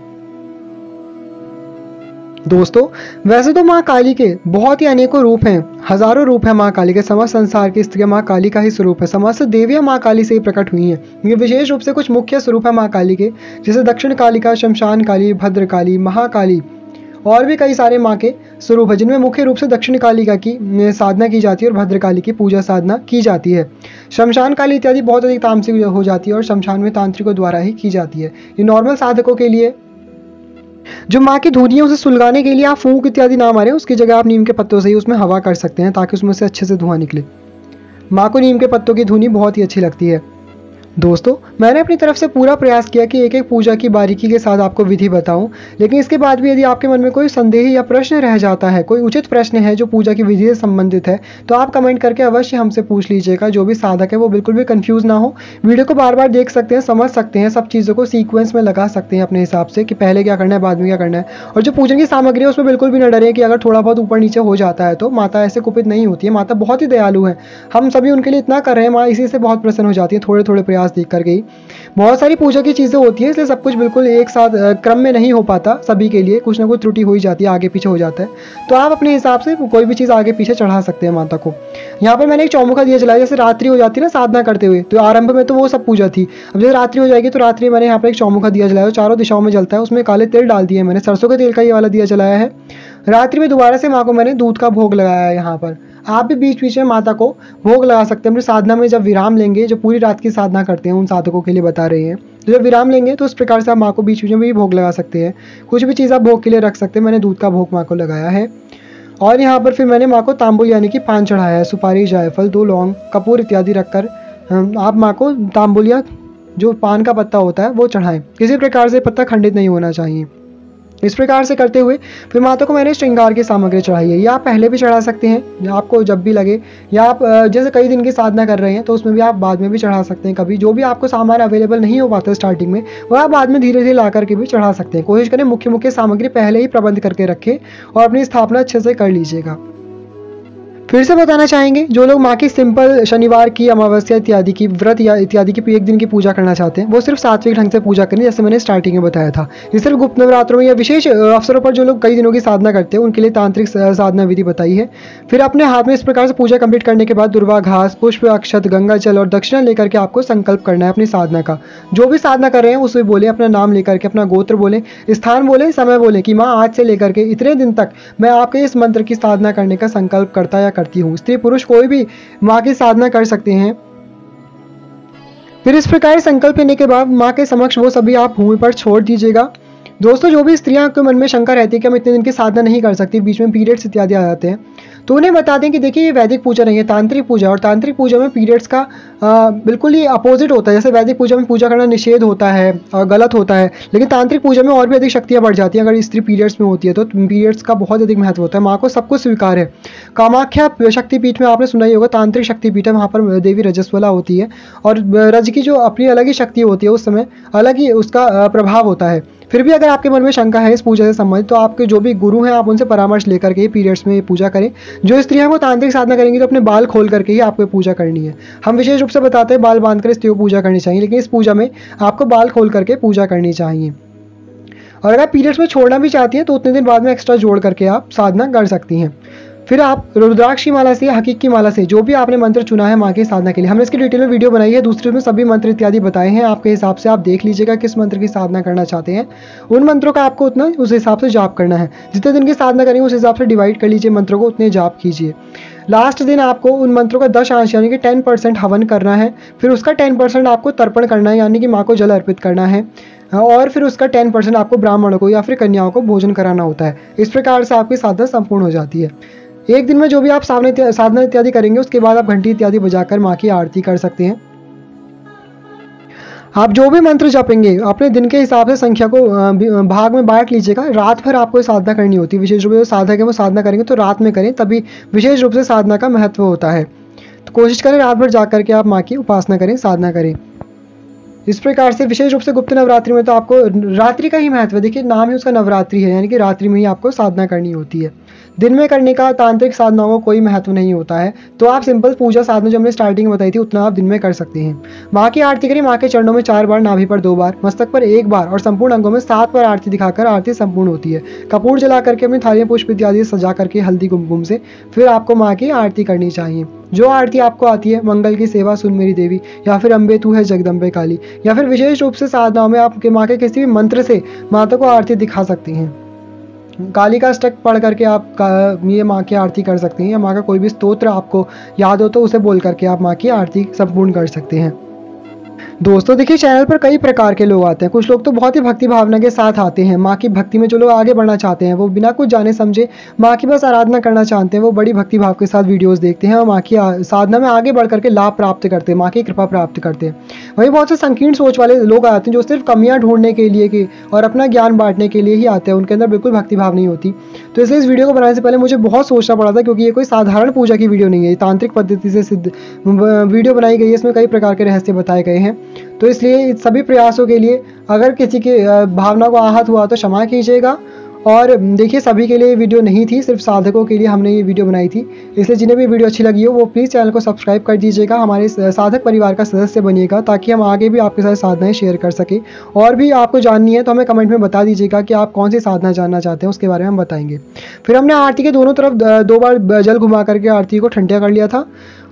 दोस्तों वैसे तो माँ काली के बहुत ही अनेकों रूप हैं, हजारों रूप हैं माँ काली के। समस्त संसार की स्त्रियां माँ काली का ही स्वरूप है। समस्त देवियां माँ काली से ही प्रकट हुई हैं। ये विशेष रूप से कुछ मुख्य स्वरूप है माँ काली के, जैसे दक्षिण कालिका, शमशान काली, भद्र काली, महाकाली और भी कई सारे माँ के स्वरूप है, जिनमें मुख्य रूप से दक्षिण कालिका की साधना की जाती है और भद्र काली की पूजा साधना की जाती है। शमशान काली इत्यादि बहुत अधिक तामसिक हो जाती है और शमशान में तांत्रिकों द्वारा ही की जाती है। ये नॉर्मल साधकों के लिए जो माँ की धूनी है उसे सुलगाने के लिए आप फूंक इत्यादि ना मारें, उसकी जगह आप नीम के पत्तों से ही उसमें हवा कर सकते हैं ताकि उसमें से अच्छे से धुआं निकले। माँ को नीम के पत्तों की धुनी बहुत ही अच्छी लगती है। दोस्तों मैंने अपनी तरफ से पूरा प्रयास किया कि एक एक पूजा की बारीकी के साथ आपको विधि बताऊं, लेकिन इसके बाद भी यदि आपके मन में कोई संदेह या प्रश्न रह जाता है, कोई उचित प्रश्न है जो पूजा की विधि से संबंधित है, तो आप कमेंट करके अवश्य हमसे पूछ लीजिएगा। जो भी साधक है वो बिल्कुल भी कंफ्यूज ना हो, वीडियो को बार बार देख सकते हैं, समझ सकते हैं, सब चीज़ों को सीक्वेंस में लगा सकते हैं अपने हिसाब से कि पहले क्या करना है, बाद में क्या करना है। और जो पूजन की सामग्री है उसमें बिल्कुल भी न डरे कि अगर थोड़ा बहुत ऊपर नीचे हो जाता है तो माता ऐसे कुपित नहीं होती है। माता बहुत ही दयालु है, हम सभी उनके लिए इतना कर रहे हैं, माँ इसी से बहुत प्रसन्न हो जाती है थोड़े थोड़े प्रयास देख करके ही। बहुत सारी पूजा की चीज़ें होती हैं, इसलिए सब कुछ बिल्कुल एक साथ क्रम में नहीं हो पाता। सभी के लिए कुछ ना कुछ त्रुटि हो ही जाती है, आगे पीछे हो जाता है। तो आप अपने हिसाब से कोई भी चीज़ आगे पीछे चढ़ा सकते हैं माता को। यहाँ पर मैंने एक चौमुखा दिया जलाया, जैसे रात्रि हो जाती है ना साधना करते हुए, तो आरंभ में तो वो सब पूजा थी। अब जैसे रात्रि हो जाएगी तो रात्रि मैंने यहाँ पर एक चौमुखा दिया जलाया, चारों दिशाओं में जलता है, उसमें काले तिल डाल दिए मैंने, सरसों के तेल का ये वाला दिया जलाया है। रात्रि में दोबारा से माँ को मैंने दूध का भोग लगाया है। यहाँ पर आप भी बीच बीच में माता को भोग लगा सकते हैं। अपनी साधना में जब विराम लेंगे, जो पूरी रात की साधना करते हैं उन साधकों के लिए बता रहे हैं, तो जब विराम लेंगे तो उस प्रकार से आप माँ को बीच बीच में भी भोग लगा सकते हैं। कुछ भी चीज़ आप भोग के लिए रख सकते हैं। मैंने दूध का भोग माँ को लगाया है। और यहाँ पर फिर मैंने माँ को तांबुल यानी कि पान चढ़ाया है, सुपारी, जायफल, 2 लौंग, कपूर इत्यादि रखकर आप माँ को तांबुल या जो पान का पत्ता होता है वो चढ़ाएं। किसी प्रकार से पत्ता खंडित नहीं होना चाहिए। इस प्रकार से करते हुए फिर माता को मैंने श्रृंगार की सामग्री चढ़ाई है। या आप पहले भी चढ़ा सकते हैं, आपको जब भी लगे, या आप जैसे कई दिन की साधना कर रहे हैं तो उसमें भी आप बाद में भी चढ़ा सकते हैं। कभी जो भी आपको सामान अवेलेबल नहीं हो पाता स्टार्टिंग में, वो आप बाद में धीरे धीरे ला करके भी चढ़ा सकते हैं। कोशिश करें मुख्य मुख्य सामग्री पहले ही प्रबंध करके रखें और अपनी स्थापना अच्छे से कर लीजिएगा। फिर से बताना चाहेंगे, जो लोग माँ की सिंपल शनिवार की, अमावस्या इत्यादि की व्रत या इत्यादि की एक दिन की पूजा करना चाहते हैं, वो सिर्फ सात्विक ढंग से पूजा करें, जैसे मैंने स्टार्टिंग में बताया था। ये सिर्फ गुप्त नवरात्रों में या विशेष अवसरों पर जो लोग कई दिनों की साधना करते हैं उनके लिए तांत्रिक साधना विधि बताई है। फिर अपने हाथ में इस प्रकार से पूजा कंप्लीट करने के बाद दुर्वा घास, पुष्प, अक्षत, गंगा जल और दक्षिणा लेकर के आपको संकल्प करना है अपनी साधना का। जो भी साधना कर रहे हैं उसे बोले, अपना नाम लेकर के, अपना गोत्र बोले, स्थान बोले, समय बोले कि माँ आज से लेकर के इतने दिन तक मैं आपके इस मंत्र की साधना करने का संकल्प करता या करती हूँ। स्त्री पुरुष कोई भी माँ की साधना कर सकते हैं। फिर इस प्रकार संकल्प लेने के बाद माँ के समक्ष वो सभी आप भूमि पर छोड़ दीजिएगा। दोस्तों जो भी स्त्रियां के मन में शंका रहती है कि हम इतने दिन की साधना नहीं कर सकती, बीच में पीरियड्स इत्यादि आ जाते हैं, तो उन्हें बता दें कि देखिए ये वैदिक पूजा नहीं है, तांत्रिक पूजा। और तांत्रिक पूजा में पीरियड्स का बिल्कुल ही अपोजिट होता है। जैसे वैदिक पूजा में पूजा करना निषेध होता है और गलत होता है, लेकिन तांत्रिक पूजा में और भी अधिक शक्तियाँ बढ़ जाती हैं। अगर स्त्री पीरियड्स में होती है तो पीरियड्स का बहुत अधिक महत्व होता है। माँ को सब कुछ स्वीकार है। कामाख्या शक्तिपीठ में आपने सुना ही होगा, तांत्रिक शक्तिपीठ है, वहाँ पर देवी रजस्वला होती है और रज की जो अपनी अलग ही शक्ति होती है, उस समय अलग ही उसका प्रभाव होता है। फिर भी अगर आपके मन में शंका है इस पूजा से संबंधित, तो आपके जो भी गुरु हैं आप उनसे परामर्श लेकर के पीरियड्स में पूजा करें। जो स्त्रियां वो तांत्रिक साधना करेंगी तो अपने बाल खोल करके ही आपको पूजा करनी है। हम विशेष रूप से बताते हैं बाल बांध कर स्त्रियों को पूजा करनी चाहिए, लेकिन इस पूजा में आपको बाल खोल करके पूजा करनी चाहिए। और अगर पीरियड्स में छोड़ना भी चाहती हैं तो उतने दिन बाद में एक्स्ट्रा जोड़ करके आप साधना कर सकती हैं। फिर आप रुद्राक्ष की माला से या हकीक की माला से जो भी आपने मंत्र चुना है माँ की साधना के लिए, हमने इसकी डिटेल में वीडियो बनाई है, दूसरे में सभी मंत्र इत्यादि बताए हैं। आपके हिसाब से आप देख लीजिएगा किस मंत्र की साधना करना चाहते हैं। उन मंत्रों का आपको उतना उस हिसाब से जाप करना है। जितने दिन की साधना करेंगे उस हिसाब से डिवाइड कर लीजिए मंत्रों को, उतने जाप कीजिए। लास्ट दिन आपको उन मंत्रों का 10 यानी कि 10% हवन करना है। फिर उसका 10% आपको तर्पण करना है, यानी कि माँ को जल अर्पित करना है। और फिर उसका 10% आपको ब्राह्मणों को या फिर कन्याओं को भोजन कराना होता है। इस प्रकार से आपकी साधना संपूर्ण हो जाती है। एक दिन में जो भी आप साधना इत्यादि करेंगे उसके बाद आप घंटी इत्यादि बजाकर माँ की आरती कर सकते हैं। आप जो भी मंत्र जपेंगे अपने दिन के हिसाब से संख्या को भाग में बांट लीजिएगा। रात भर आपको साधना करनी होती है। विशेष रूप से साधक है वो साधना करेंगे तो रात में करें, तभी विशेष रूप से साधना का महत्व होता है। तो कोशिश करें रात भर जा करके आप माँ की उपासना करें, साधना करें। इस प्रकार से विशेष रूप से गुप्त नवरात्रि में तो आपको रात्रि का ही महत्व है। देखिए नाम ही उसका नवरात्रि है, यानी कि रात्रि में ही आपको साधना करनी होती है। दिन में करने का तांत्रिक साधनाओं को कोई महत्व नहीं होता है। तो आप सिंपल पूजा साधना जो हमने स्टार्टिंग में बताई थी उतना आप दिन में कर सकते हैं। माँ की आरती करें, माँ के चरणों में 4 बार, नाभि पर 2 बार, मस्तक पर 1 बार और संपूर्ण अंगों में 7 बार आरती दिखाकर आरती संपूर्ण होती है। कपूर जला करके अपनी थाली में पुष्प इत्यादि सजा करके हल्दी कुमकुम से फिर आपको माँ की आरती करनी चाहिए। जो आरती आपको आती है, मंगल की सेवा सुन मेरी देवी, या फिर अम्बे तू है जगदम्बे काली, या फिर विशेष रूप से साधनाओं में आप माँ के किसी भी मंत्र से माता को आरती दिखा सकती हैं। काली का अष्टक पढ़ करके आप ये माँ की आरती कर सकते हैं, या माँ का कोई भी स्तोत्र आपको याद हो तो उसे बोल करके आप माँ की आरती संपूर्ण कर सकते हैं। दोस्तों देखिए चैनल पर कई प्रकार के लोग आते हैं। कुछ लोग तो बहुत ही भक्ति भावना के साथ आते हैं। माँ की भक्ति में जो लोग आगे बढ़ना चाहते हैं, वो बिना कुछ जाने समझे माँ की बस आराधना करना चाहते हैं, वो बड़ी भक्ति भाव के साथ वीडियोस देखते हैं और माँ की साधना में आगे बढ़ करके लाभ प्राप्त करते हैं, माँ की कृपा प्राप्त करते हैं। वहीं बहुत से संकीर्ण सोच वाले लोग आते हैं जो सिर्फ कमियाँ ढूंढने के लिए और अपना ज्ञान बांटने के लिए ही आते हैं, उनके अंदर बिल्कुल भक्ति भाव नहीं होती। तो इसलिए इस वीडियो को बनाने से पहले मुझे बहुत सोचना पड़ा था, क्योंकि ये कोई साधारण पूजा की वीडियो नहीं है, तांत्रिक पद्धति से सिद्ध वीडियो बनाई गई है। इसमें कई प्रकार के रहस्य बताए गए हैं। तो इसलिए सभी प्रयासों के लिए अगर किसी की भावना को आहत हुआ तो क्षमा कीजिएगा। और देखिए सभी के लिए वीडियो नहीं थी, सिर्फ साधकों के लिए हमने ये वीडियो बनाई थी। इसलिए जिन्हें भी वीडियो अच्छी लगी हो वो प्लीज़ चैनल को सब्सक्राइब कर दीजिएगा, हमारे साधक परिवार का सदस्य बनिएगा, ताकि हम आगे भी आपके साथ साधनाएं शेयर कर सकें। और भी आपको जाननी है तो हमें कमेंट में बता दीजिएगा कि आप कौन सी साधना जानना चाहते हैं, उसके बारे में हम बताएंगे। फिर हमने आरती के दोनों तरफ 2 बार जल घुमा करके आरती को ठंडा कर लिया था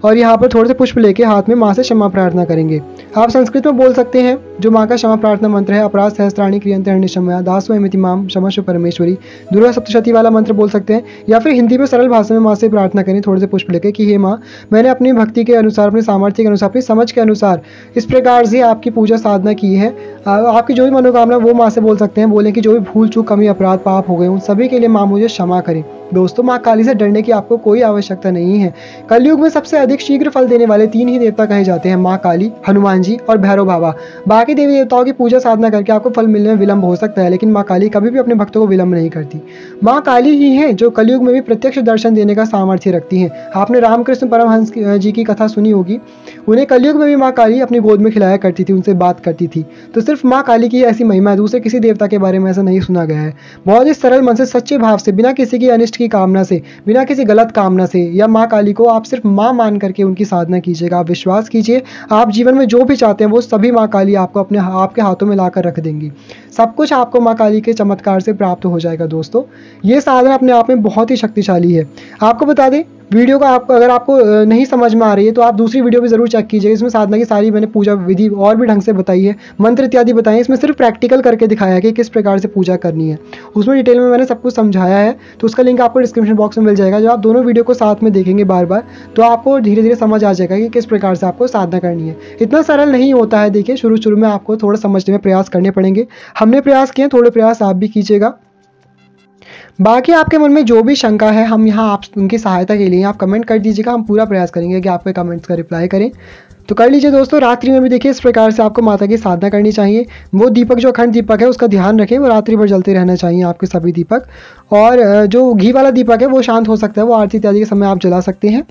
और यहाँ पर थोड़े से पुष्प लेके हाथ में माँ से क्षमा प्रार्थना करेंगे। आप संस्कृत में बोल सकते हैं जो माँ का क्षमा प्रार्थना मंत्र है, अपराध सहस्त्राणी क्रियन्ते हरनिशम्या दासोऽहमिति मां क्षमस्व परमेश्वरी, दुर्गा सप्तशती वाला मंत्र बोल सकते हैं, या फिर हिंदी में सरल भाषा में माँ से प्रार्थना करें थोड़े से पुष्प लेके कि हे माँ, मैंने अपनी भक्ति के अनुसार, अपने सामर्थ्य के अनुसार, अपनी समझ के अनुसार इस प्रकार से आपकी पूजा साधना की है। आपकी जो भी मनोकामना वो माँ से बोल सकते हैं, बोलें कि जो भी भूल चूक कमी अपराध पाप हो गए उन सभी के लिए माँ मुझे क्षमा करें। दोस्तों माँ काली से डरने की आपको कोई आवश्यकता नहीं है। कलयुग में सबसे अधिक शीघ्र फल देने वाले 3 ही देवता कहे जाते हैं, माँ काली, हनुमान जी और भैरव बाबा। बाकी देवी देवताओं की पूजा साधना करके आपको फल मिलने में विलंब हो सकता है, लेकिन माँ काली कभी भी अपने भक्तों को विलंब नहीं करती। माँ काली ही है जो कलयुग में भी प्रत्यक्ष दर्शन देने का सामर्थ्य रखती है। आपने रामकृष्ण परमहंस जी की कथा सुनी होगी, उन्हें कलयुग में भी माँ काली अपनी गोद में खिलाया करती थी, उनसे बात करती थी। तो सिर्फ माँ काली की ऐसी महिमा है, दूसरे किसी देवता के बारे में ऐसा नहीं सुना गया है। बहुत ही सरल मन से, सच्चे भाव से, बिना किसी की अनिष्ट की कामना से, बिना किसी गलत कामना से, या माँ काली को आप सिर्फ माँ मान करके उनकी साधना कीजिएगा। आप विश्वास कीजिए, आप जीवन में जो भी चाहते हैं वो सभी माँ काली आपको आपके हाथों में लाकर रख देंगी। सब कुछ आपको माँ काली के चमत्कार से प्राप्त हो जाएगा। दोस्तों ये साधना अपने आप में बहुत ही शक्तिशाली है। आपको बता दें वीडियो का अगर आपको नहीं समझ में आ रही है तो आप दूसरी वीडियो भी जरूर चेक कीजिए। इसमें साधना की सारी मैंने पूजा विधि और भी ढंग से बताई है, मंत्र इत्यादि बताए हैं। इसमें सिर्फ प्रैक्टिकल करके दिखाया है कि किस प्रकार से पूजा करनी है, उसमें डिटेल में मैंने सब कुछ समझाया है। तो उसका लिंक आपको डिस्क्रिप्शन बॉक्स में मिल जाएगा। जब आप दोनों वीडियो को साथ में देखेंगे बार बार तो आपको धीरे धीरे समझ आ जाएगा कि किस प्रकार से आपको साधना करनी है। इतना सरल नहीं होता है। देखिए शुरू में आपको थोड़ा समझने में प्रयास करने पड़ेंगे। हमने प्रयास किए, थोड़े प्रयास आप भी कीजिएगा। बाकी आपके मन में जो भी शंका है, हम यहाँ आप उनकी सहायता के लिए आप कमेंट कर दीजिएगा। हम पूरा प्रयास करेंगे कि आपके कमेंट्स का रिप्लाई करें। तो कर लीजिए दोस्तों। रात्रि में भी देखिए इस प्रकार से आपको माता की साधना करनी चाहिए। वो दीपक जो अखंड दीपक है उसका ध्यान रखें, वो रात्रि भर जलते रहना चाहिए आपके सभी दीपक। और जो घी वाला दीपक है वो शांत हो सकता है, वो आरती इत्यादि के समय आप जला सकते हैं।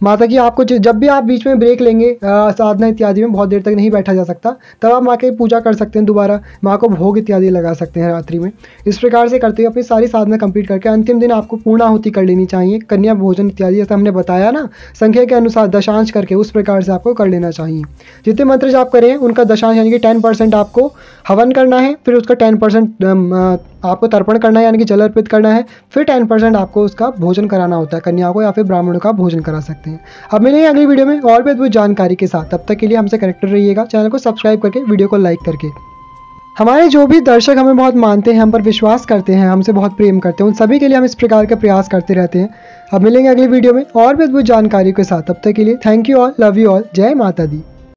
माता की आपको जब भी आप बीच में ब्रेक लेंगे साधना इत्यादि में, बहुत देर तक नहीं बैठा जा सकता, तब आप माँ की पूजा कर सकते हैं। दोबारा माँ को भोग इत्यादि लगा सकते हैं रात्रि में। इस प्रकार से करते हुए अपनी सारी साधना कंप्लीट करके अंतिम दिन आपको पूर्णाहुति कर लेनी चाहिए। कन्या भोजन इत्यादि जैसे हमने बताया ना, संख्या के अनुसार दशांश करके उस प्रकार से आपको कर लेना चाहिए। जितने मंत्र जाप करें उनका दशांश यानी कि 10% आपको हवन करना है, फिर उसका 10% आपको तर्पण करना है यानी कि जल अर्पित करना है, फिर 10% आपको उसका भोजन कराना होता है। कन्याओं को या फिर ब्राह्मणों का भोजन करा सकते हैं। अब मिलेंगे अगली वीडियो में और भी अद्भुत जानकारी के साथ। तब तक के लिए हमसे कनेक्टेड रहिएगा, चैनल को सब्सक्राइब करके, वीडियो को लाइक करके। हमारे जो भी दर्शक हमें बहुत मानते हैं, हम पर विश्वास करते हैं, हमसे बहुत प्रेम करते हैं, उन सभी के लिए हम इस प्रकार के प्रयास करते रहते हैं। अब मिलेंगे अगली वीडियो में और भी अद्भुत जानकारी के साथ। तब तक के लिए thank you all, love you all, जय माता दी।